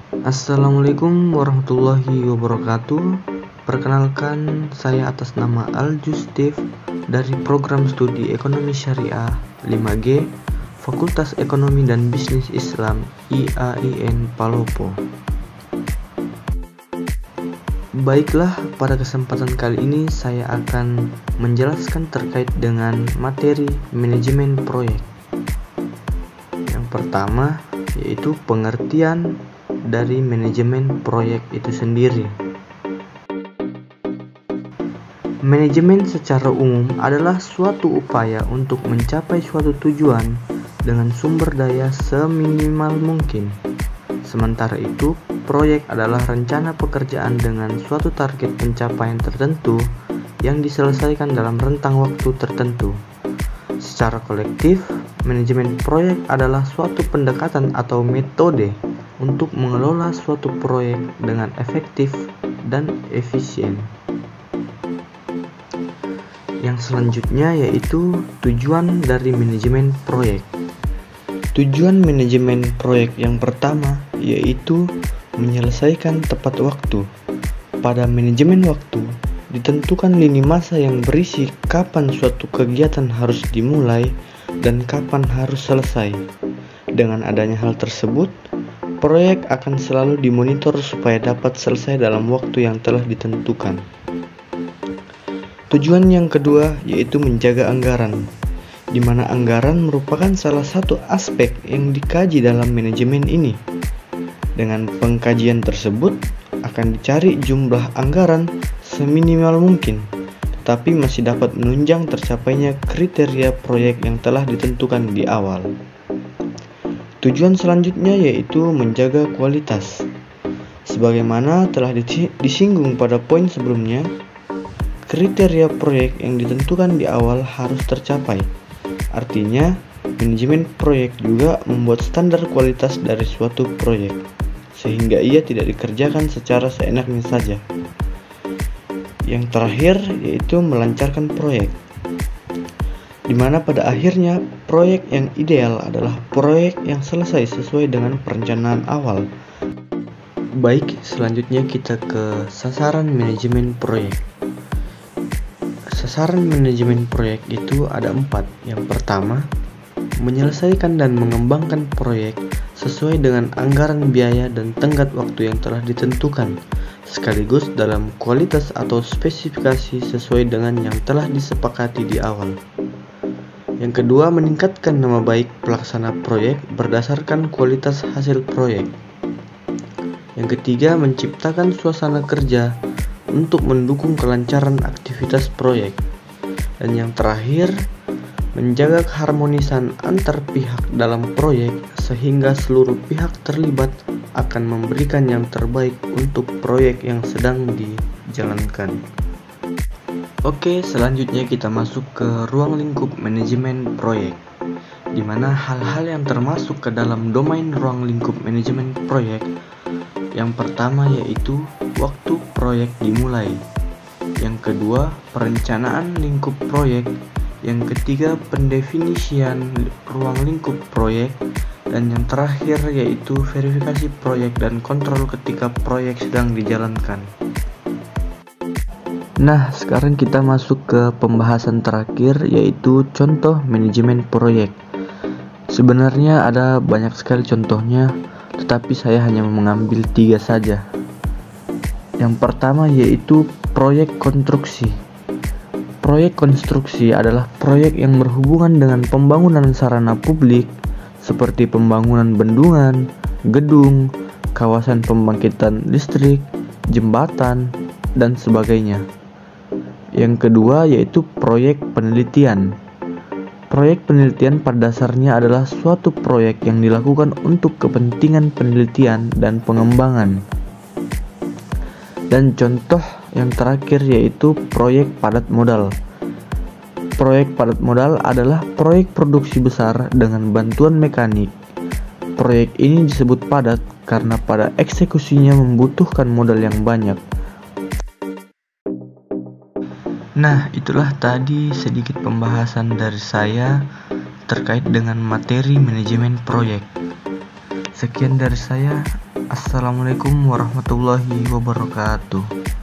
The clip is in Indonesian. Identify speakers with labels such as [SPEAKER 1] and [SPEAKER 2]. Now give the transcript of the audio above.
[SPEAKER 1] Assalamualaikum warahmatullahi wabarakatuh. Perkenalkan, saya atas nama Al-Justif dari Program Studi Ekonomi Syariah 5G, Fakultas Ekonomi dan Bisnis Islam IAIN Palopo. Baiklah, pada kesempatan kali ini saya akan menjelaskan terkait dengan materi manajemen proyek. Yang pertama yaitu pengertian dari manajemen proyek itu sendiri. Manajemen secara umum adalah suatu upaya untuk mencapai suatu tujuan dengan sumber daya seminimal mungkin. Sementara itu, proyek adalah rencana pekerjaan dengan suatu target pencapaian tertentu yang diselesaikan dalam rentang waktu tertentu. Secara kolektif, manajemen proyek adalah suatu pendekatan atau metode untuk mengelola suatu proyek dengan efektif dan efisien. Yang selanjutnya yaitu tujuan dari manajemen proyek. Tujuan manajemen proyek yang pertama yaitu menyelesaikan tepat waktu. Pada manajemen waktu, ditentukan lini masa yang berisi kapan suatu kegiatan harus dimulai dan kapan harus selesai. Dengan adanya hal tersebut, proyek akan selalu dimonitor supaya dapat selesai dalam waktu yang telah ditentukan. Tujuan yang kedua yaitu menjaga anggaran, di mana anggaran merupakan salah satu aspek yang dikaji dalam manajemen ini. Dengan pengkajian tersebut, akan dicari jumlah anggaran seminimal mungkin, tetapi masih dapat menunjang tercapainya kriteria proyek yang telah ditentukan di awal. Tujuan selanjutnya yaitu menjaga kualitas. Sebagaimana telah disinggung pada poin sebelumnya, kriteria proyek yang ditentukan di awal harus tercapai. Artinya, manajemen proyek juga membuat standar kualitas dari suatu proyek, sehingga ia tidak dikerjakan secara seenaknya saja. Yang terakhir yaitu melancarkan proyek, di mana pada akhirnya proyek yang ideal adalah proyek yang selesai sesuai dengan perencanaan awal. Baik, selanjutnya kita ke sasaran manajemen proyek. Sasaran manajemen proyek itu ada 4. Yang pertama, menyelesaikan dan mengembangkan proyek sesuai dengan anggaran biaya dan tenggat waktu yang telah ditentukan, sekaligus dalam kualitas atau spesifikasi sesuai dengan yang telah disepakati di awal. Yang kedua, meningkatkan nama baik pelaksana proyek berdasarkan kualitas hasil proyek. Yang ketiga, menciptakan suasana kerja untuk mendukung kelancaran aktivitas proyek. Dan yang terakhir, menjaga keharmonisan antar pihak dalam proyek sehingga seluruh pihak terlibat akan memberikan yang terbaik untuk proyek yang sedang dijalankan. Oke, selanjutnya kita masuk ke ruang lingkup manajemen proyek, di mana hal-hal yang termasuk ke dalam domain ruang lingkup manajemen proyek. Yang pertama yaitu waktu proyek dimulai. Yang kedua, perencanaan lingkup proyek. Yang ketiga, pendefinisian ruang lingkup proyek. Dan yang terakhir yaitu verifikasi proyek dan kontrol ketika proyek sedang dijalankan. Nah, sekarang kita masuk ke pembahasan terakhir yaitu contoh manajemen proyek. Sebenarnya ada banyak sekali contohnya, tetapi saya hanya mengambil 3 saja. Yang pertama yaitu proyek konstruksi. Proyek konstruksi adalah proyek yang berhubungan dengan pembangunan sarana publik seperti pembangunan bendungan, gedung, kawasan pembangkitan listrik, jembatan, dan sebagainya. Yang kedua yaitu proyek penelitian. Proyek penelitian pada dasarnya adalah suatu proyek yang dilakukan untuk kepentingan penelitian dan pengembangan. Dan contoh yang terakhir yaitu proyek padat modal. Proyek padat modal adalah proyek produksi besar dengan bantuan mekanik. Proyek ini disebut padat karena pada eksekusinya membutuhkan modal yang banyak. Nah, itulah tadi sedikit pembahasan dari saya terkait dengan materi manajemen proyek. Sekian dari saya. Assalamualaikum warahmatullahi wabarakatuh.